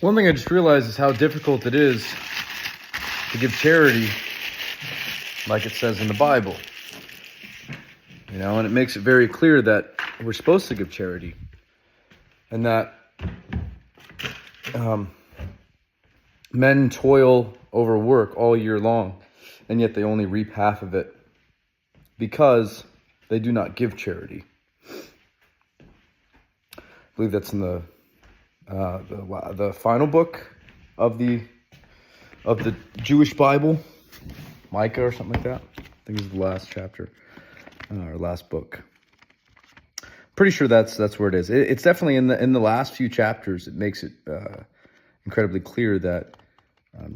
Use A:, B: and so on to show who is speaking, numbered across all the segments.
A: One thing I just realized is how difficult it is to give charity like it says in the Bible. And it makes it very clear that we're supposed to give charity, and that men toil over work all year long, and yet they only reap half of it because they do not give charity. I believe that's in the final book of the Jewish Bible, Micah or something like that. I think it's the last chapter or last book. Pretty sure that's where it is. It's definitely in the last few chapters. It makes it incredibly clear that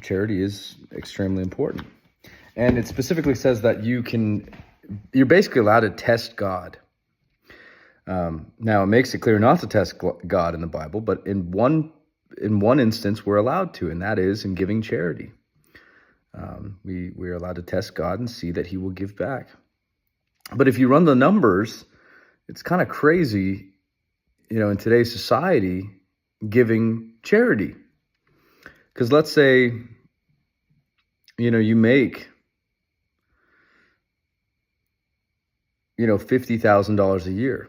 A: charity is extremely important, and it specifically says that you're basically allowed to test God. Now it makes it clear not to test God in the Bible, but in one instance we're allowed to, and that is in giving charity. We're allowed to test God and see that He will give back. But if you run the numbers, it's kind of crazy, in today's society, giving charity. Because let's say, you make, $50,000 a year,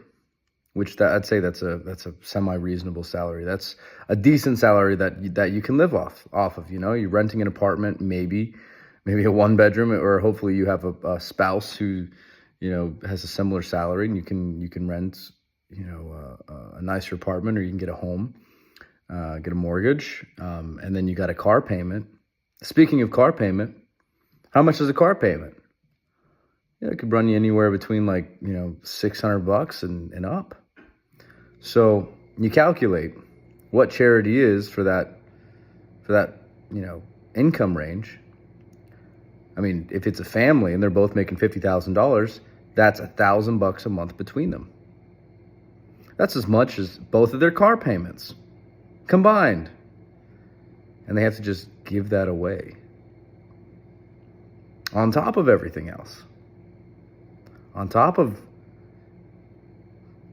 A: which I'd say that's a semi-reasonable salary. That's a decent salary that you can live off of. You're renting an apartment, maybe a one bedroom, or hopefully you have a spouse who has a similar salary, and you can rent a nicer apartment, or you can get a home, get a mortgage, and then you got a car payment. Speaking of car payment, how much is a car payment? It could run you anywhere between $600 and up. So you calculate what charity is for that income range. I mean, if it's a family and they're both making $50,000, that's $1,000 a month between them. That's as much as both of their car payments combined. And they have to just give that away on top of everything else. On top of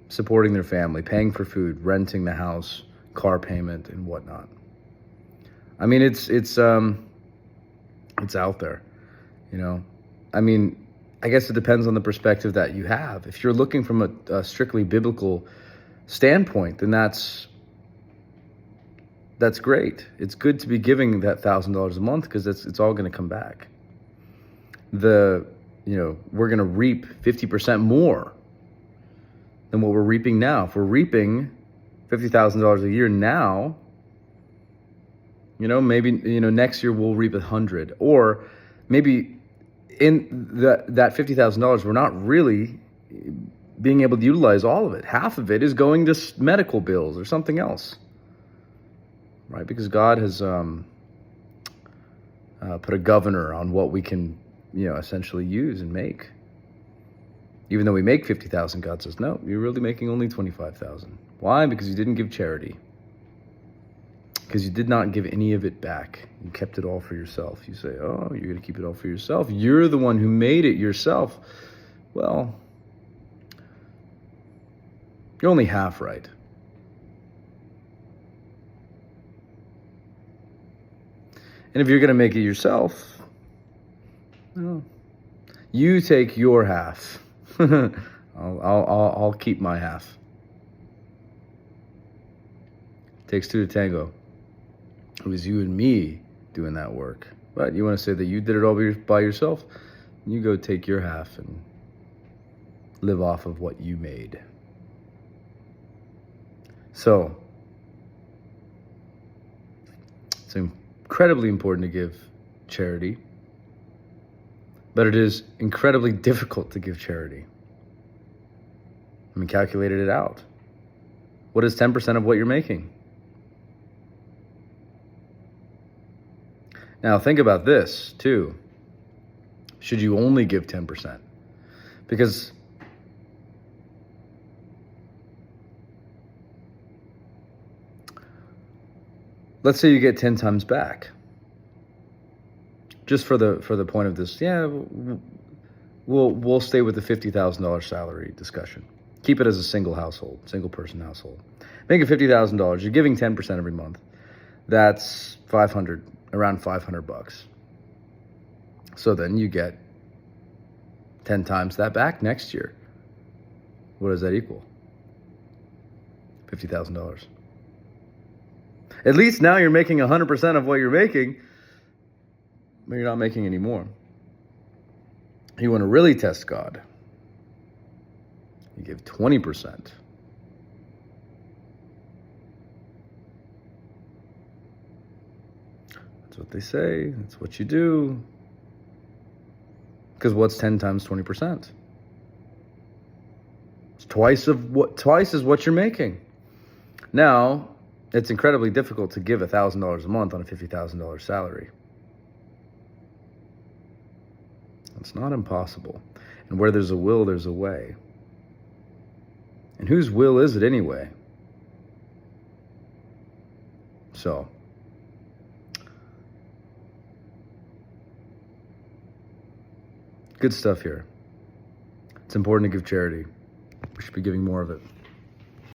A: supporting their family, paying for food, renting the house, car payment, and whatnot. I mean, it's out there, I mean, I guess it depends on the perspective that you have. If you're looking from a strictly biblical standpoint, then that's great. It's good to be giving that $1,000 a month because it's all going to come back. We're going to reap 50% more than what we're reaping now. If we're reaping $50,000 a year now, maybe, next year we'll reap 100, or maybe in that $50,000, we're not really being able to utilize all of it. Half of it is going to medical bills or something else, right? Because God has put a governor on what we can, essentially use and make. Even though we make 50,000, God says, no, you're really making only 25,000. Why? Because you didn't give charity. Because you did not give any of it back. You kept it all for yourself. You say, oh, you're going to keep it all for yourself. You're the one who made it yourself. Well, you're only half right. And if you're going to make it yourself, well, you take your half. I'll keep my half. Takes two to tango. It was you and me doing that work. But you want to say that you did it all by yourself? You go take your half and live off of what you made. So, it's incredibly important to give charity, but it is incredibly difficult to give charity. I mean, calculated it out. What is 10% of what you're making? Now, think about this, too. Should you only give 10%? Because let's say you get 10 times back. Just for the point of this, we'll stay with the $50,000 salary discussion. Keep it as a single person household. Make it $50,000. You're giving 10% every month. That's around $500. So then you get 10 times that back next year. What does that equal? $50,000. At least now you're making 100% of what you're making, but you're not making any more. You want to really test God, you give 20%. That's what they say. That's what you do. Because what's 10 times 20%? It's twice is what you're making. Now, it's incredibly difficult to give $1,000 a month on a $50,000 salary. It's not impossible. And where there's a will, there's a way. And whose will is it anyway? So, good stuff here. It's important to give charity. We should be giving more of it.